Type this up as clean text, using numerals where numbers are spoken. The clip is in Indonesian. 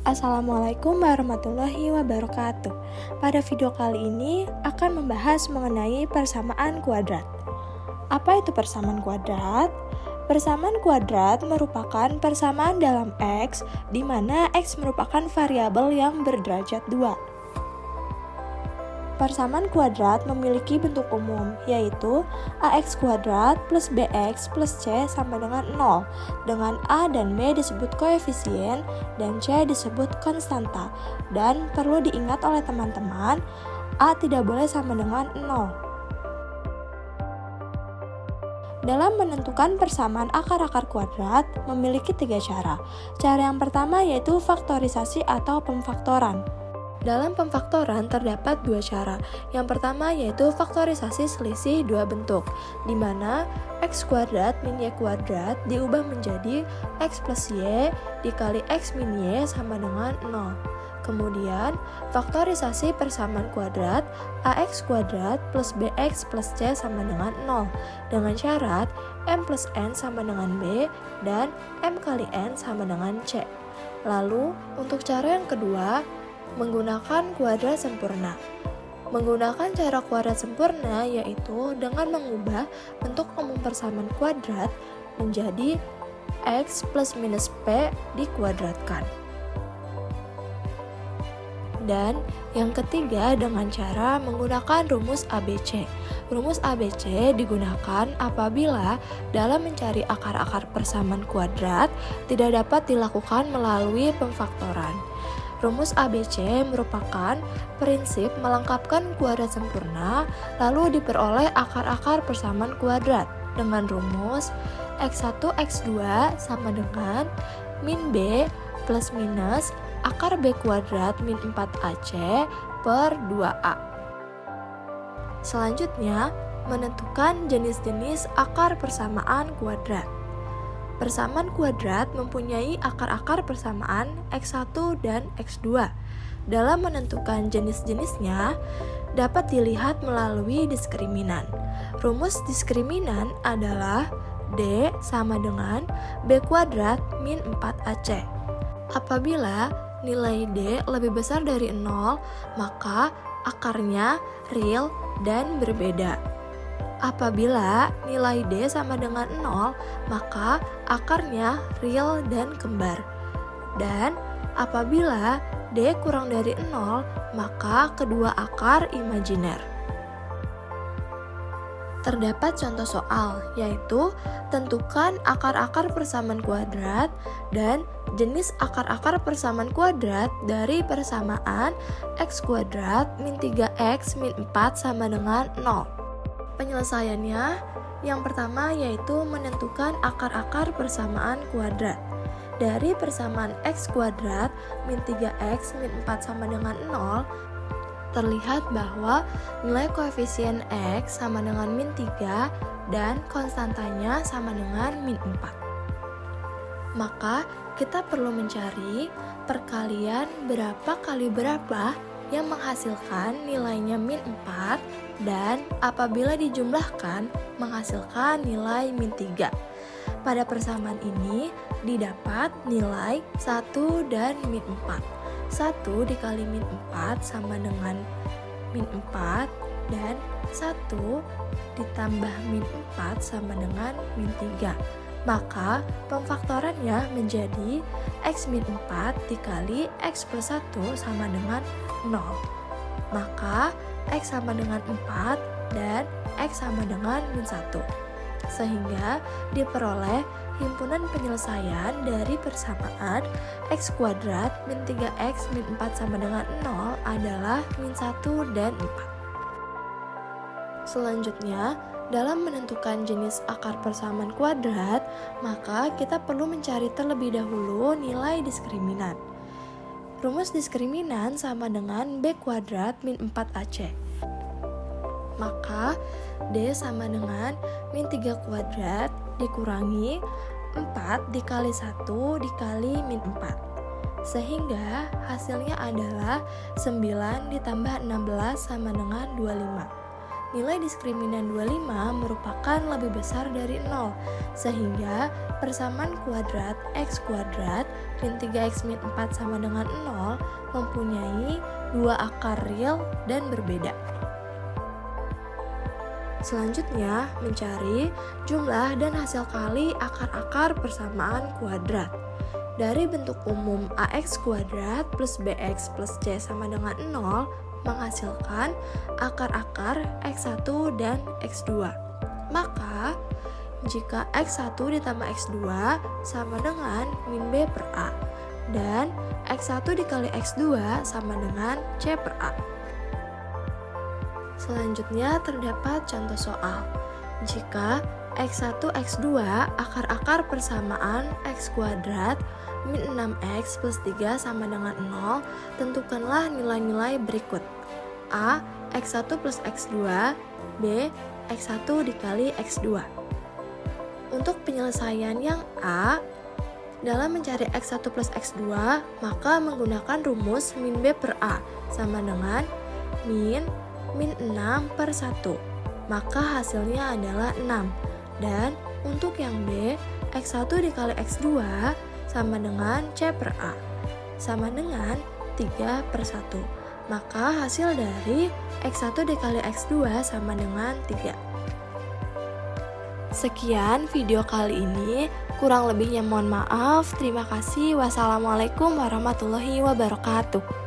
Assalamualaikum warahmatullahi wabarakatuh. Pada video kali ini akan membahas mengenai persamaan kuadrat. Apa itu persamaan kuadrat? Persamaan kuadrat merupakan persamaan dalam X, di mana X merupakan variabel yang berderajat 2. Persamaan kuadrat memiliki bentuk umum, yaitu ax kuadrat plus bx plus c sama dengan 0, dengan a dan b disebut koefisien dan c disebut konstanta. Dan perlu diingat oleh teman-teman, a tidak boleh sama dengan 0. Dalam menentukan persamaan akar-akar kuadrat memiliki 3 cara. Cara yang pertama yaitu faktorisasi atau pemfaktoran. Dalam pemfaktoran terdapat 2 cara. Yang pertama yaitu faktorisasi selisih 2 bentuk, di mana x kuadrat min y kuadrat diubah menjadi x plus y dikali x min y sama dengan 0. Kemudian, faktorisasi persamaan kuadrat ax kuadrat plus bx plus c sama dengan 0 dengan syarat m plus n sama dengan b dan m kali n sama dengan c. Lalu, untuk cara yang kedua, menggunakan kuadrat sempurna. Menggunakan cara kuadrat sempurna yaitu dengan mengubah bentuk umum persamaan kuadrat menjadi x plus minus p dikuadratkan. Dan yang ketiga dengan cara menggunakan rumus ABC. Rumus ABC digunakan apabila dalam mencari akar-akar persamaan kuadrat tidak dapat dilakukan melalui pemfaktoran. Rumus ABC merupakan prinsip melengkapkan kuadrat sempurna lalu diperoleh akar-akar persamaan kuadrat dengan rumus x1 x2 sama dengan min b plus minus akar b kuadrat min 4ac per 2a. Selanjutnya, menentukan jenis-jenis akar persamaan kuadrat. Persamaan kuadrat mempunyai akar-akar persamaan x1 dan x2. Dalam menentukan jenis-jenisnya, dapat dilihat melalui diskriminan. Rumus diskriminan adalah D sama dengan B kuadrat min 4AC. Apabila nilai D lebih besar dari 0, maka akarnya real dan berbeda. Apabila nilai D sama dengan 0, maka akarnya real dan kembar. Dan apabila D kurang dari 0, maka kedua akar imajiner. Terdapat contoh soal, yaitu tentukan akar-akar persamaan kuadrat dan jenis akar-akar persamaan kuadrat dari persamaan x kuadrat min 3x min 4 sama dengan 0. Penyelesaiannya, yang pertama yaitu menentukan akar-akar persamaan kuadrat. Dari persamaan x kuadrat min 3x min 4 sama dengan 0, terlihat bahwa nilai koefisien x sama dengan min 3 dan konstantanya sama dengan min 4. Maka kita perlu mencari perkalian berapa kali berapa yang menghasilkan nilainya min 4 dan apabila dijumlahkan menghasilkan nilai min 3. Pada persamaan ini didapat nilai 1 dan min 4. 1 dikali min 4 sama dengan min 4 dan 1 ditambah min 4 sama dengan min 3. Maka pemfaktorannya menjadi x min 4 dikali x plus 1 sama dengan 0. Maka x sama dengan 4 dan x sama dengan min 1. Sehingga diperoleh himpunan penyelesaian dari persamaan x kuadrat min 3x min 4 sama dengan 0 adalah min 1 dan 4. Selanjutnya, dalam menentukan jenis akar persamaan kuadrat, maka kita perlu mencari terlebih dahulu nilai diskriminan. Rumus diskriminan sama dengan b kuadrat min 4ac. Maka D sama dengan min 3 kuadrat dikurangi 4 dikali 1 dikali min 4. Sehingga hasilnya adalah 9 ditambah 16 sama dengan 25. nilai diskriminan 25 merupakan lebih besar dari 0, sehingga persamaan kuadrat x kuadrat min 3x min 4 sama dengan 0 mempunyai dua akar real dan berbeda. Selanjutnya, mencari jumlah dan hasil kali akar-akar persamaan kuadrat. Dari bentuk umum ax kuadrat plus bx plus c sama dengan 0 menghasilkan akar-akar x1 dan x2. Maka, jika x1 ditambah x2 sama dengan min b per a, dan x1 dikali x2 sama dengan c per a. Selanjutnya terdapat contoh soal. Jika x1, x2 akar-akar persamaan x kuadrat min 6x plus 3 sama dengan 0, tentukanlah nilai-nilai berikut. A. x1 plus x2, B. x1 dikali x2. Untuk penyelesaian yang A, dalam mencari x1 plus x2, maka menggunakan rumus min b per a sama dengan min 6 per 1, maka hasilnya adalah 6. Dan untuk yang B, x1 dikali x2 sama dengan c per a, sama dengan 3 per 1, maka hasil dari x1 dikali x2 sama dengan 3. Sekian video kali ini, kurang lebihnya mohon maaf. Terima kasih. Wassalamualaikum warahmatullahi wabarakatuh.